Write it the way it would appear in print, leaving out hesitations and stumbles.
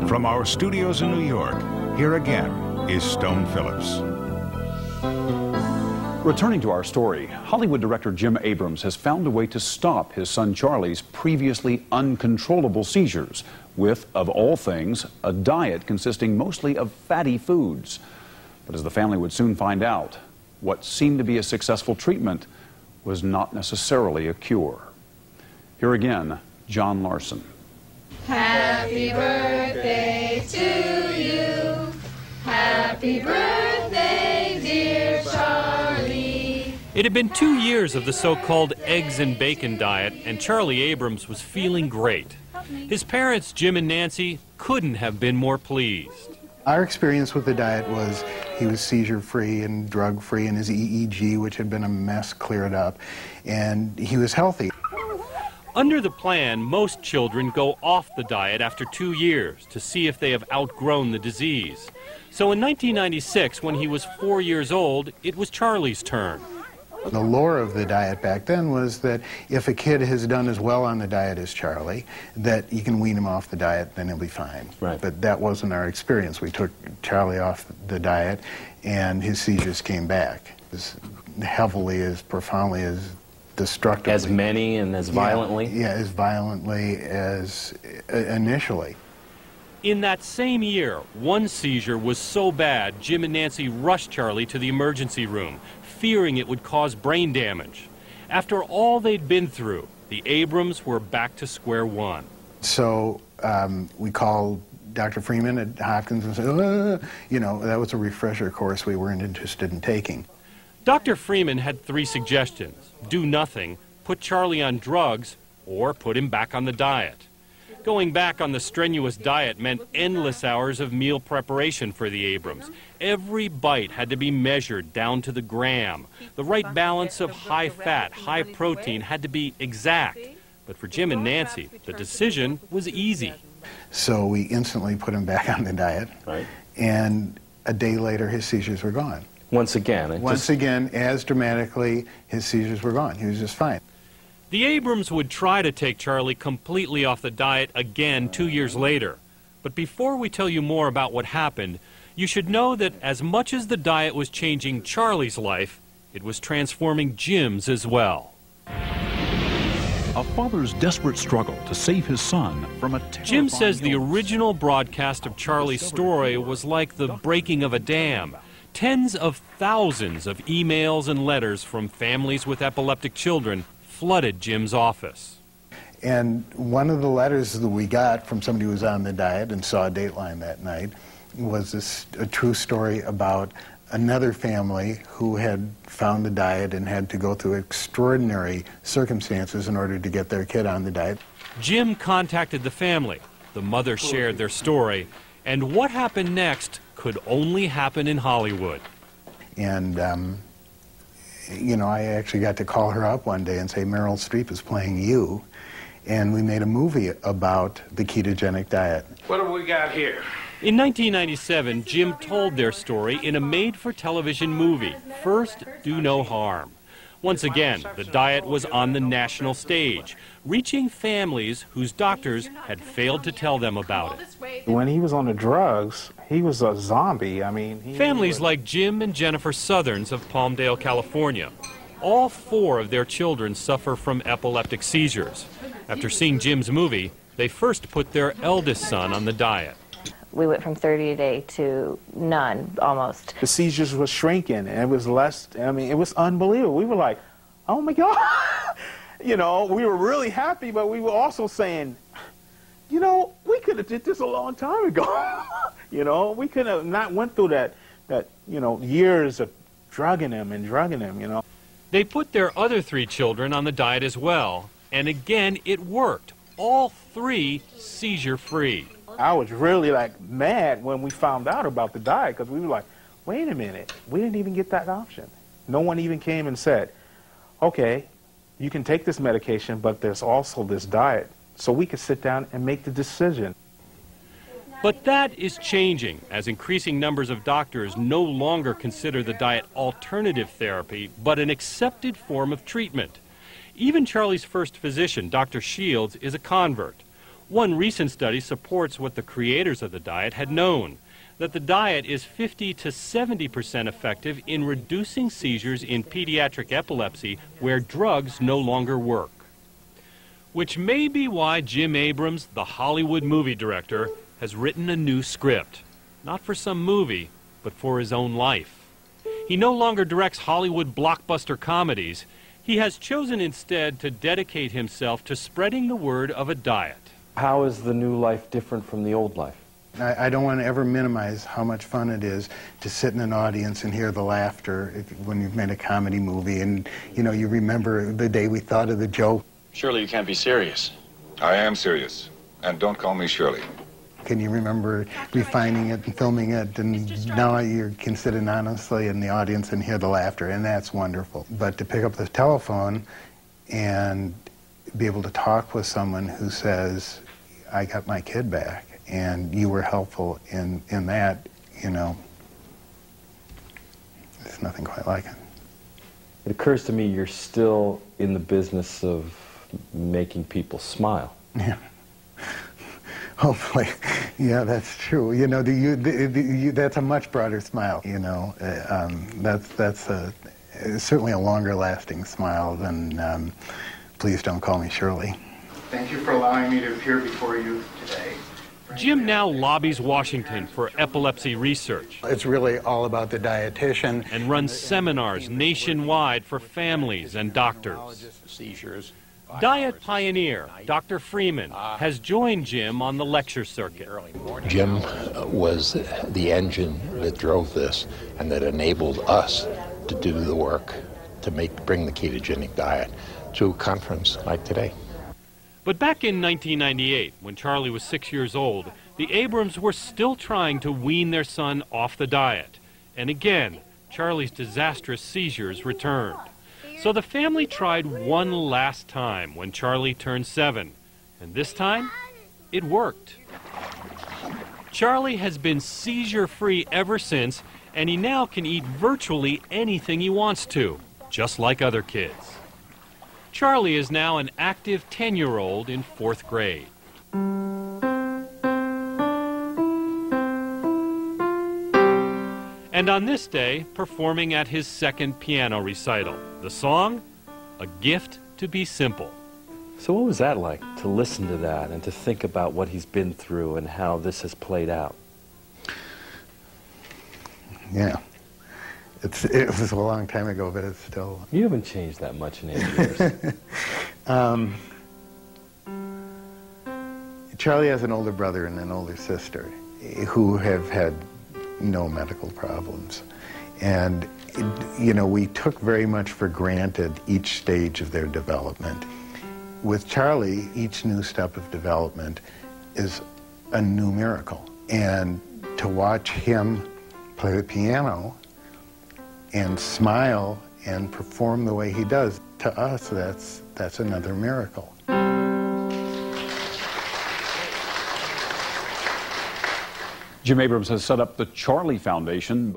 From our studios in New York, here again is Stone Phillips. Returning to our story, Hollywood director Jim Abrams has found a way to stop his son Charlie's previously uncontrollable seizures with, of all things, a diet consisting mostly of fatty foods. But as the family would soon find out, what seemed to be a successful treatment was not necessarily a cure. Here again, John Larson. Happy birthday to you. Happy birthday, dear Charlie. It had been 2 years of the so-called eggs and bacon diet, and Charlie Abrams was feeling great. His parents, Jim and Nancy, couldn't have been more pleased. Our experience with the diet was he was seizure-free and drug-free, and his EEG, which had been a mess, cleared up, and he was healthy. Under the plan, most children go off the diet after 2 years to see if they have outgrown the disease. So in 1996, when he was 4 years old, it was Charlie's turn. The lore of the diet back then was that if a kid has done as well on the diet as Charlie, that you can wean him off the diet, then he'll be fine. Right. But that wasn't our experience. We took Charlie off the diet, and his seizures came back as heavily, as profoundly, as destructively. As many and as violently? Yeah, as violently as initially. In that same year, one seizure was so bad, Jim and Nancy rushed Charlie to the emergency room, fearing it would cause brain damage. After all they'd been through, the Abrams were back to square one. So we called Dr. Freeman at Hopkins and said, you know, that was a refresher course we weren't interested in taking. Dr. Freeman had 3 suggestions: do nothing, put Charlie on drugs, or put him back on the diet. Going back on the strenuous diet meant endless hours of meal preparation for the Abrams. Every bite had to be measured down to the gram. The right balance of high fat, high protein had to be exact. But for Jim and Nancy, the decision was easy. So we instantly put him back on the diet, Right. and a day later his seizures were gone. Once again. Once again, as dramatically, his seizures were gone. He was just fine. The Abrams would try to take Charlie completely off the diet again 2 years later. But before we tell you more about what happened, you should know that as much as the diet was changing Charlie's life, it was transforming Jim's as well. A father's desperate struggle to save his son from a terrifying Jim says the illness. original broadcast of Charlie's story was like the breaking of a dam. Tens of thousands of emails and letters from families with epileptic children flooded Jim's office. And one of the letters that we got from somebody who was on the diet and saw Dateline that night was a true story about another family who had found the diet and had to go through extraordinary circumstances in order to get their kid on the diet. Jim contacted the family. The mother shared their story. And what happened next could only happen in Hollywood. And, you know, I actually got to call her up one day and say, Meryl Streep is playing you. And we made a movie about the ketogenic diet. What have we got here? In 1997, Jim told their story in a made-for-television movie, First, Do No Harm. Once again, the diet was on the national stage, reaching families whose doctors had failed to tell them about it. When he was on the drugs, he was a zombie. I mean, Families like Jim and Jennifer Southerns of Palmdale, California. All 4 of their children suffer from epileptic seizures. After seeing Jim's movie, they first put their eldest son on the diet. We went from 30 a day to none, almost. the seizures were shrinking, and it was less. I mean, it was unbelievable. We were like, oh my God. You know, we were really happy, but we were also saying, you know, we could have did this a long time ago. You know, we could have not went through that, you know, years of drugging him, you know. They put their other 3 children on the diet as well, and again it worked. All 3 seizure-free. I was really like mad when we found out about the diet, because we were like, wait a minute, we didn't even get that option. No one even came and said, okay, you can take this medication, but there's also this diet. So we could sit down and make the decision. But that is changing as increasing numbers of doctors no longer consider the diet alternative therapy, but an accepted form of treatment. Even Charlie's first physician, Dr. Shields, is a convert. One recent study supports what the creators of the diet had known, that the diet is 50 to 70% effective in reducing seizures in pediatric epilepsy where drugs no longer work. Which may be why Jim Abrams, the Hollywood movie director, has written a new script. Not for some movie, but for his own life. He no longer directs Hollywood blockbuster comedies. He has chosen instead to dedicate himself to spreading the word of a diet. How is the new life different from the old life? I don't want to ever minimize how much fun it is to sit in an audience and hear the laughter when you've made a comedy movie, and you know, you remember the day we thought of the joke. Surely you can't be serious. I am serious, and don't call me Shirley. Can you remember refining it and filming it, and now you can sit anonymously in the audience and hear the laughter, and that's wonderful. But to pick up the telephone and be able to talk with someone who says, I got my kid back, and you were helpful in that, you know, there's nothing quite like it. It occurs to me you're still in the business of making people smile. Yeah. Hopefully. Yeah, that's true. You know, that's a much broader smile, you know. That's certainly a longer lasting smile than please don't call me Shirley. Thank you for allowing me to appear before you today. Jim now lobbies Washington for epilepsy research. It's really all about the dietitian. And runs seminars nationwide for families and doctors. Seizures. Diet pioneer Dr. Freeman has joined Jim on the lecture circuit. Jim was the engine that drove this and that enabled us to do the work to bring the ketogenic diet to a conference like today. But back in 1998, when Charlie was 6 years old, the Abrams were still trying to wean their son off the diet. And again, Charlie's disastrous seizures returned. So the family tried one last time when Charlie turned 7. And this time, it worked. Charlie has been seizure-free ever since, and he now can eat virtually anything he wants to, just like other kids. Charlie is now an active 10-year-old in 4th grade. And on this day, performing at his 2nd piano recital. The song, A Gift to Be Simple. So what was that like, to listen to that and to think about what he's been through and how this has played out? Yeah. It was a long time ago, but it's still... You haven't changed that much in 8 years. Charlie has an older brother and an older sister who have had no medical problems. And, you know, we took very much for granted each stage of their development. With Charlie, each new step of development is a new miracle. And to watch him play the piano and smile and perform the way he does, to us, that's another miracle. Jim Abrams has set up the Charlie Foundation.